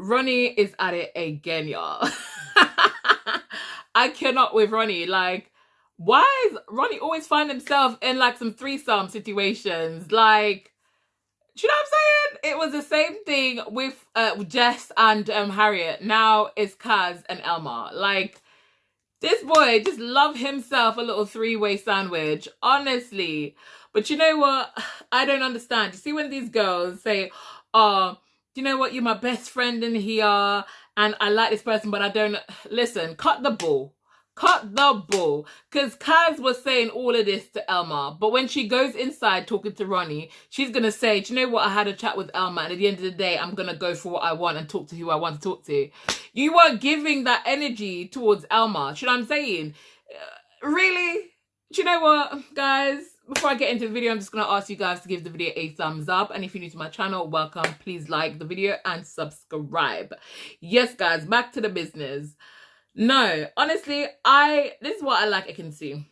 Ronnie is at it again, y'all. I cannot with Ronnie. Like, why is Ronnie always find himself in like some threesome situations? Like, do you know what I'm saying? It was the same thing with Jess and Harriet. Now it's Kaz and Elma. Like, this boy just love himself a little three-way sandwich, honestly. But you know what? I don't understand. You see when these girls say, oh, you know what? You're my best friend in here and I like this person, but I don't... Listen, cut the bull. Cut the bull. Because Kaz was saying all of this to Elma. But when she goes inside talking to Ronnie, she's going to say, do you know what? I had a chat with Elma and at the end of the day, I'm going to go for what I want and talk to who I want to talk to. You weren't giving that energy towards Elma. Do you know what I'm saying? Really? Do you know what, guys? Before I get into the video, I'm just going to ask you guys to give the video a thumbs up. And if you're new to my channel, welcome. Please like the video and subscribe. Yes, guys, back to the business. No, honestly, this is what I like Ekin-Su.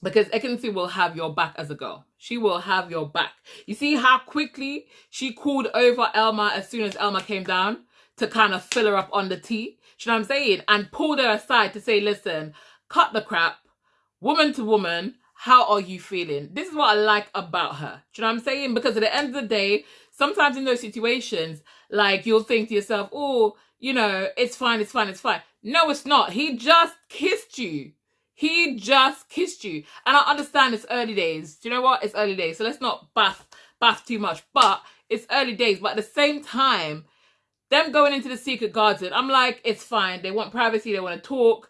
Because Ekin-Su will have your back as a girl. She will have your back. You see how quickly she called over Elma as soon as Elma came down to kind of fill her up on the tea. You know what I'm saying? And pulled her aside to say, listen, cut the crap. Woman to woman, how are you feeling? This is what I like about her. Do you know what I'm saying? Because at the end of the day, sometimes in those situations, like you'll think to yourself, oh, you know, it's fine, it's fine, it's fine. No, it's not. He just kissed you. He just kissed you. And I understand it's early days. Do you know what? It's early days. So let's not bath too much. But it's early days. But at the same time, them going into the secret garden, I'm like, it's fine. They want privacy. They want to talk.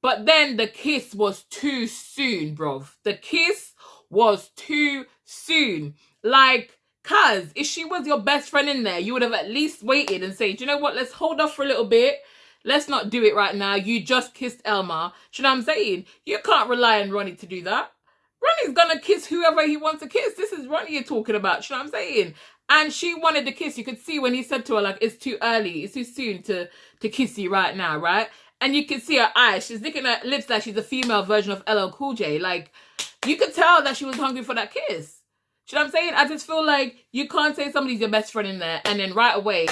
But then the kiss was too soon, bruv. The kiss was too soon. Like, cuz, if she was your best friend in there, you would have at least waited and said, you know what? Let's hold off for a little bit. Let's not do it right now. You just kissed Elma. Do you know what I'm saying? You can't rely on Ronnie to do that. Ronnie's gonna kiss whoever he wants to kiss. This is Ronnie you're talking about. Do you know what I'm saying? And she wanted to kiss. You could see when he said to her, like, it's too early. It's too soon to kiss you right now, right? And you can see her eyes. She's licking her lips like she's a female version of LL Cool J. Like, you could tell that she was hungry for that kiss. Do you know what I'm saying? I just feel like you can't say somebody's your best friend in there and then right away,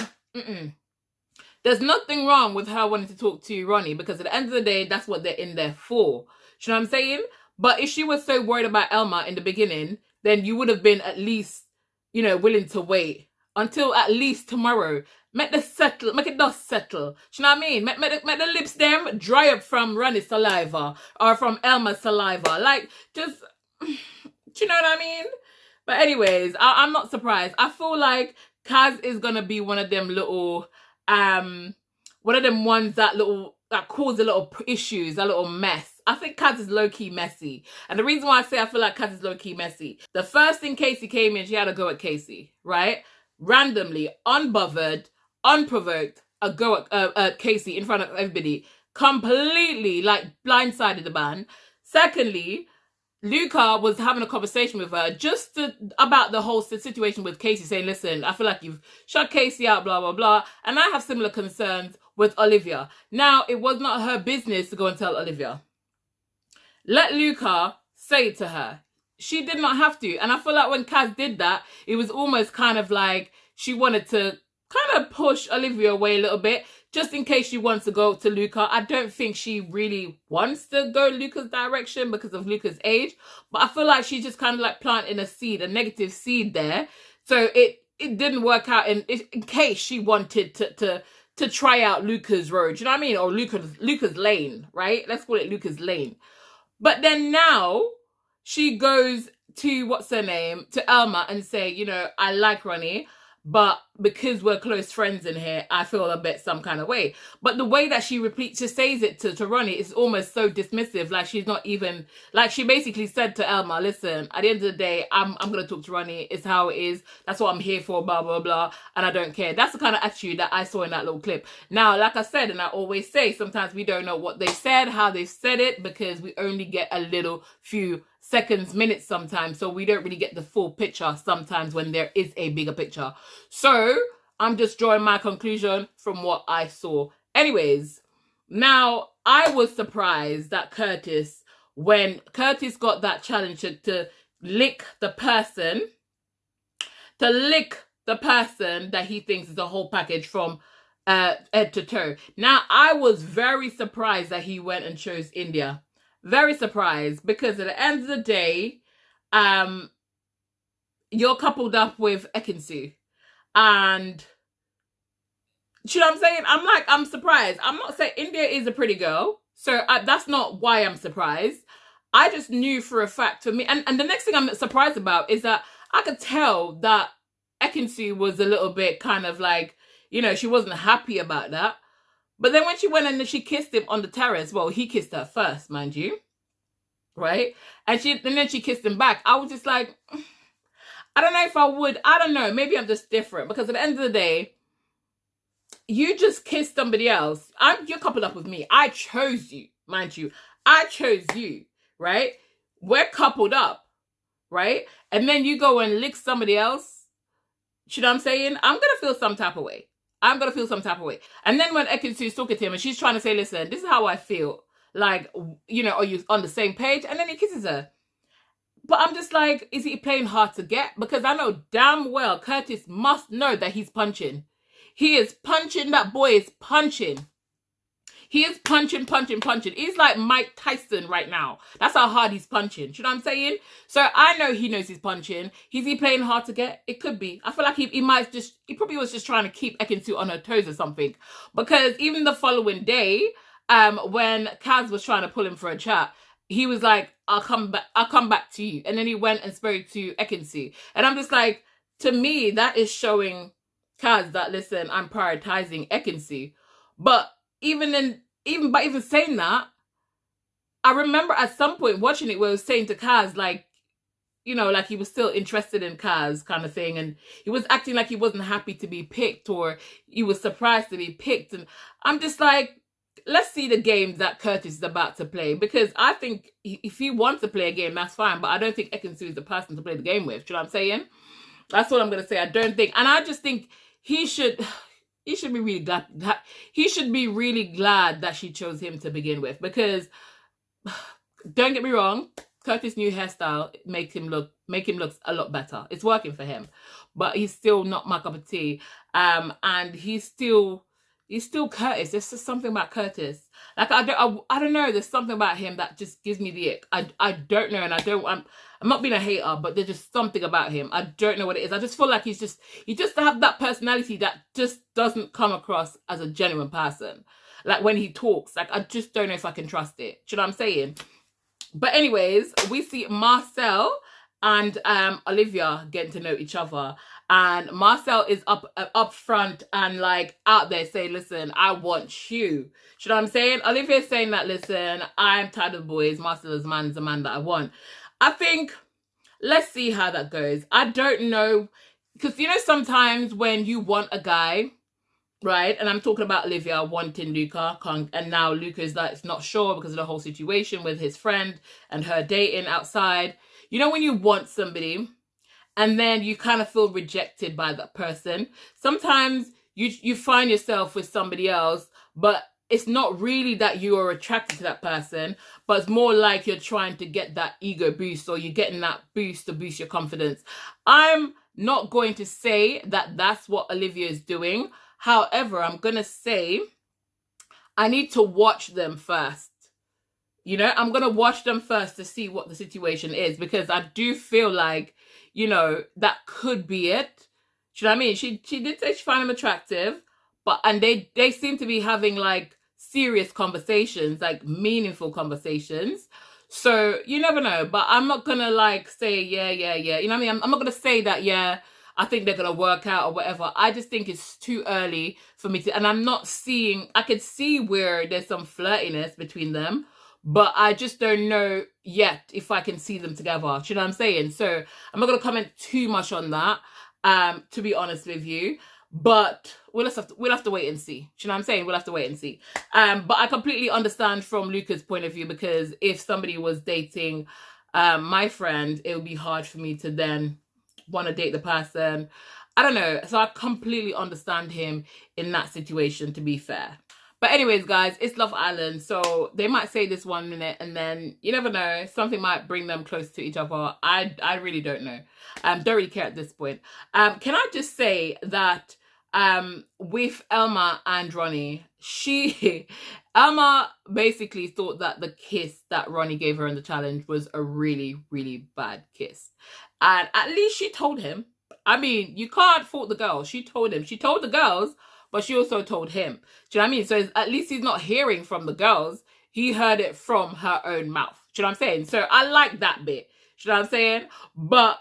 There's nothing wrong with her wanting to talk to Ronnie because at the end of the day, that's what they're in there for. Do you know what I'm saying? But if she was so worried about Elma in the beginning, then you would have been at least, you know, willing to wait until at least tomorrow. Make it dust settle. Do you know what I mean? Make the lips them dry up from Ronnie's saliva or from Elma's saliva. Like, just, do you know what I mean? But anyways, I'm not surprised. I feel like Kaz is going to be one of them little... one of them ones that cause a little issues, a little mess. I think Kaz is low-key messy. And the reason why I say I feel like Kaz is low-key messy, the first thing Casey came in, she had a go at Casey, right? Randomly, unbothered, unprovoked, a go at Casey in front of everybody. Completely, like, blindsided the man. Secondly, Luca was having a conversation with her just about the whole situation with Casey, saying, listen, I feel like you've shut Casey out, blah, blah, blah. And I have similar concerns with Olivia. Now, it was not her business to go and tell Olivia. Let Luca say it to her. She did not have to. And I feel like when Kaz did that, it was almost kind of like she wanted to kind of push Olivia away a little bit, just in case she wants to go to Luca. I don't think she really wants to go Luca's direction because of Luca's age, but I feel like she's just kind of like planting a seed, a negative seed there. So it didn't work out in case she wanted to try out Luca's road, you know what I mean? Or Luca's lane, right? Let's call it Luca's lane. But then now she goes to, what's her name, to Elma and say, you know, I like Ronnie, but because we're close friends in here, I feel a bit some kind of way. But the way that she says it to Ronnie is almost so dismissive. Like she's not even, like she basically said to Elma, listen, at the end of the day, I'm going to talk to Ronnie. It's how it is. That's what I'm here for, blah, blah, blah. And I don't care. That's the kind of attitude that I saw in that little clip. Now, like I said, and I always say, sometimes we don't know what they said, how they said it, because we only get a little few seconds, minutes sometimes, so we don't really get the full picture sometimes when there is a bigger picture. So I'm just drawing my conclusion from what I saw. Anyways, now I was surprised that Curtis, when Curtis got that challenge to lick the person that he thinks is a whole package from head to toe. Now, I was very surprised that he went and chose India. Very surprised, because at the end of the day, you're coupled up with Ekin-Su. And, you know what I'm saying? I'm surprised. I'm not saying India is a pretty girl. So that's not why I'm surprised. I just knew for a fact for me. And the next thing I'm surprised about is that I could tell that Ekin-Su was a little bit kind of like, you know, she wasn't happy about that. But then when she went and she kissed him on the terrace, well, he kissed her first, mind you. Right? And then she kissed him back. I was just like, I don't know if I would. I don't know. Maybe I'm just different. Because at the end of the day, you just kissed somebody else. You're coupled up with me. I chose you, mind you. I chose you, right? We're coupled up, right? And then you go and lick somebody else. You know what I'm saying? I'm going to feel some type of way. I'm going to feel some type of way. And then when Ekin-Su is talking to him and she's trying to say, listen, this is how I feel. Like, you know, are you on the same page? And then he kisses her. But I'm just like, is he playing hard to get? Because I know damn well Curtis must know that he's punching. He is punching. That boy is punching. He is punching. He's like Mike Tyson right now. That's how hard he's punching. You know what I'm saying? So I know he knows he's punching. Is he playing hard to get? It could be. I feel like he probably was just trying to keep Ekin-Su on her toes or something. Because even the following day, when Kaz was trying to pull him for a chat, he was like, I'll come back to you. And then he went and spoke to Ekin-Su. And I'm just like, to me, that is showing Kaz that, listen, I'm prioritizing Ekin-Su. But even saying that, I remember at some point watching it where it was saying to Kaz, like, you know, like he was still interested in Kaz kind of thing. And he was acting like he wasn't happy to be picked, or he was surprised to be picked. And I'm just like, let's see the game that Curtis is about to play. Because I think if he wants to play a game, that's fine. But I don't think Ekin-Su is the person to play the game with. Do you know what I'm saying? That's what I'm going to say. I don't think. And I just think he should be really glad that she chose him to begin with. Because don't get me wrong, Curtis' new hairstyle make him look a lot better. It's working for him. But he's still not my cup of tea. And he's still Curtis. There's just something about Curtis. Like I don't know. There's something about him that just gives me the ick. I don't know, and I'm not being a hater, but there's just something about him. I don't know what it is. I just feel like he just have that personality that just doesn't come across as a genuine person. Like when he talks, like I just don't know if I can trust it. Do you know what I'm saying? But anyways, we see Marcel and Olivia getting to know each other. And Marcel is up front and like out there saying, listen, I want you. You know what I'm saying? Olivia is saying that, listen, I'm tired of boys. Marcel is the man that I want. I think, let's see how that goes. I don't know. Because, you know, sometimes when you want a guy, right? And I'm talking about Olivia wanting Luca. And now Luca is like, not sure because of the whole situation with his friend and her dating outside. You know, when you want somebody and then you kind of feel rejected by that person. Sometimes you find yourself with somebody else, but it's not really that you are attracted to that person, but it's more like you're trying to get that ego boost, or you're getting that boost to boost your confidence. I'm not going to say that that's what Olivia is doing. However, I'm going to say I need to watch them first. You know, I'm going to watch them first to see what the situation is, because I do feel like, you know, that could be it. Do you know what I mean? She did say she found him attractive, and they seem to be having like serious conversations, like meaningful conversations. So you never know, but I'm not going to like say, yeah. You know what I mean? I'm not going to say that, yeah, I think they're going to work out or whatever. I just think it's too early for me to, and I could see where there's some flirtiness between them, but I just don't know yet if I can see them together. Do you know what I'm saying? So I'm not going to comment too much on that, to be honest with you. But we'll have to wait and see. Do you know what I'm saying? We'll have to wait and see. But I completely understand from Luca's point of view, because if somebody was dating my friend, it would be hard for me to then want to date the person. I don't know. So I completely understand him in that situation, to be fair. But anyways, guys, it's Love Island. So they might say this 1 minute and then you never know. Something might bring them close to each other. I really don't know. Don't really care at this point. Can I just say that with Elma and Ronnie. Elma basically thought that the kiss that Ronnie gave her in the challenge was a really, really bad kiss. And at least she told him. I mean, you can't fault the girl. She told him. She told the girls, but she also told him. Do you know what I mean? So at least he's not hearing from the girls. He heard it from her own mouth. Do you know what I'm saying? So I like that bit. Do you know what I'm saying? But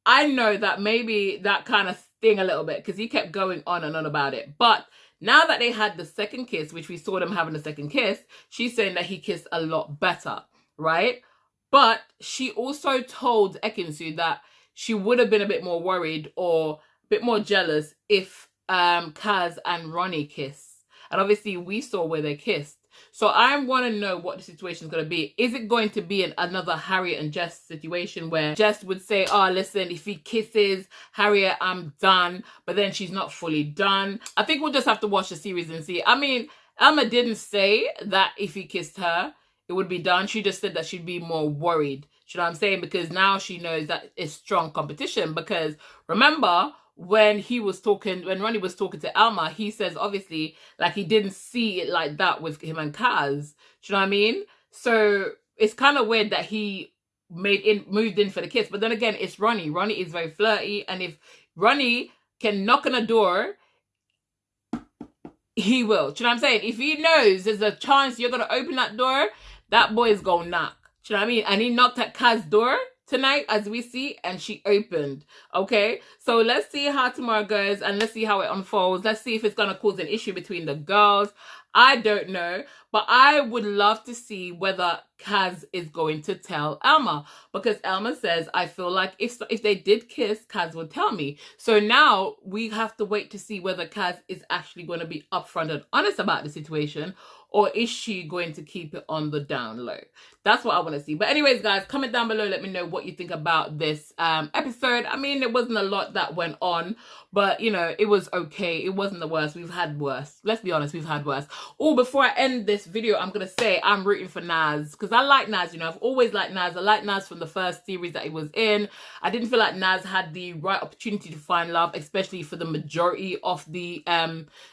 I know that maybe that kind of sting a little bit because he kept going on and on about it. But now that they had the second kiss, which we saw them having a second kiss, she's saying that he kissed a lot better, right? But she also told Ekin-Su that she would have been a bit more worried or a bit more jealous if Kaz and Ronnie kiss. And obviously we saw where they kissed. So I want to know what the situation is going to be. Is it going to be another Harriet and Jess situation where Jess would say, oh, listen, if he kisses Harriet, I'm done. But then she's not fully done. I think we'll just have to watch the series and see. I mean, Elma didn't say that if he kissed her, it would be done. She just said that she'd be more worried. You know what I'm saying? Because now she knows that it's strong competition. Because remember, when Ronnie was talking to Elma, he says obviously like he didn't see it like that with him and Kaz. Do you know what I mean? So it's kind of weird that he moved in for the kiss. But then again, it's Ronnie. Ronnie is very flirty, and if Ronnie can knock on a door, he will. Do you know what I'm saying? If he knows there's a chance you're gonna open that door, that boy is gonna knock. Do you know what I mean? And he knocked at Kaz's door tonight, as we see, and she opened. Okay, so let's see how tomorrow goes, and let's see how it unfolds. Let's see if it's gonna cause an issue between the girls. I don't know, but I would love to see whether Kaz is going to tell Elma, because Elma says, I feel like if they did kiss, Kaz would tell me. So now we have to wait to see whether Kaz is actually going to be upfront and honest about the situation, or is she going to keep it on the down low? That's what I want to see. But anyways, guys, comment down below. Let me know what you think about this episode. I mean, there wasn't a lot that went on, but, you know, it was okay. It wasn't the worst. We've had worse. Let's be honest, we've had worse. Oh, before I end this video, I'm going to say I'm rooting for Naz, because I like Naz. You know, I've always liked Naz. I liked Naz from the first series that he was in. I didn't feel like Naz had the right opportunity to find love, especially for the majority of the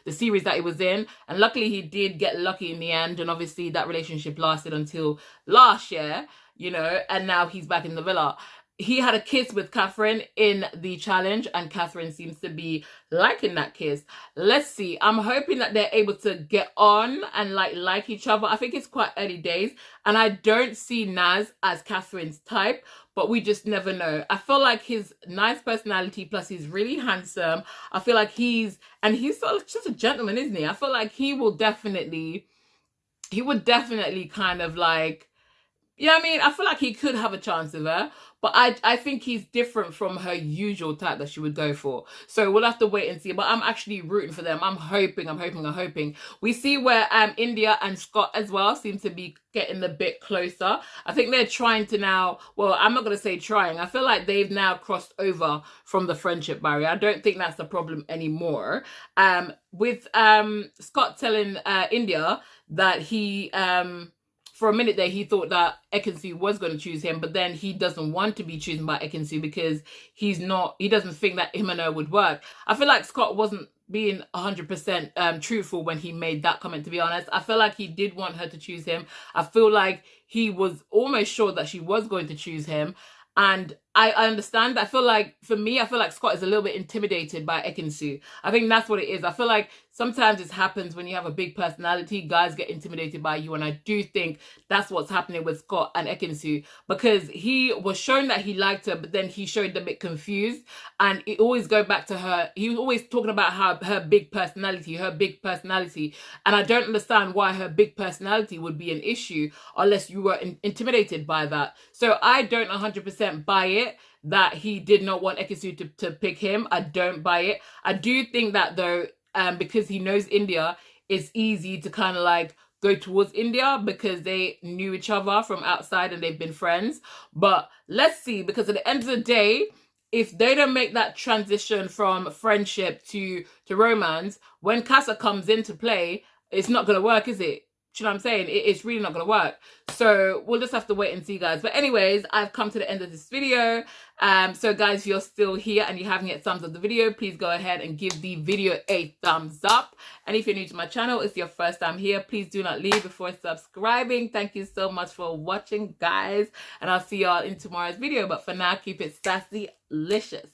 series that he was in. And luckily, he did get lucky in the end. And obviously, that relationship lasted until last year, you know, and now he's back in the villa. He had a kiss with Catherine in the challenge, and Catherine seems to be liking that kiss. Let's see. I'm hoping that they're able to get on and like each other. I think it's quite early days, and I don't see Naz as Catherine's type, but we just never know. I feel like his nice personality, plus he's really handsome. I feel like he's sort of just a gentleman, isn't he? I feel like he would definitely kind of like, you know what I mean? I feel like he could have a chance with her, but I think he's different from her usual type that she would go for. So we'll have to wait and see. But I'm actually rooting for them. I'm hoping. We see where India and Scott as well seem to be getting a bit closer. I think they're trying to now, well, I'm not going to say trying. I feel like they've now crossed over from the friendship barrier. I don't think that's the problem anymore. With Scott telling India that he... for a minute there, he thought that Ekin-Su was going to choose him, but then he doesn't want to be chosen by Ekin-Su because he doesn't think that him and her would work. I feel like Scott wasn't being 100% truthful when he made that comment, to be honest. I feel like he did want her to choose him. I feel like he was almost sure that she was going to choose him. And I understand. I feel like, for me, I feel like Scott is a little bit intimidated by Ekin-Su. I think that's what it is. I feel like sometimes it happens when you have a big personality, guys get intimidated by you. And I do think that's what's happening with Scott and Ekin-Su, because he was shown that he liked her, but then he showed a bit confused. And it always go back to her. He was always talking about her big personality. And I don't understand why her big personality would be an issue unless you were intimidated by that. So I don't 100% buy it that he did not want Ekin-Su to pick him. I don't buy it. I do think that though, because he knows India, it's easy to kind of like go towards India because they knew each other from outside and they've been friends. But let's see, because at the end of the day, if they don't make that transition from friendship to romance, when Casa comes into play, it's not going to work, is it? you know what I'm saying? It's really not going to work. So we'll just have to wait and see, guys. But anyways, I've come to the end of this video. So guys, if you're still here and you haven't yet thumbs up the video, please go ahead and give the video a thumbs up. And if you're new to my channel, it's your first time here, please do not leave before subscribing. Thank you so much for watching, guys. And I'll see y'all in tomorrow's video. But for now, keep it sassy-licious.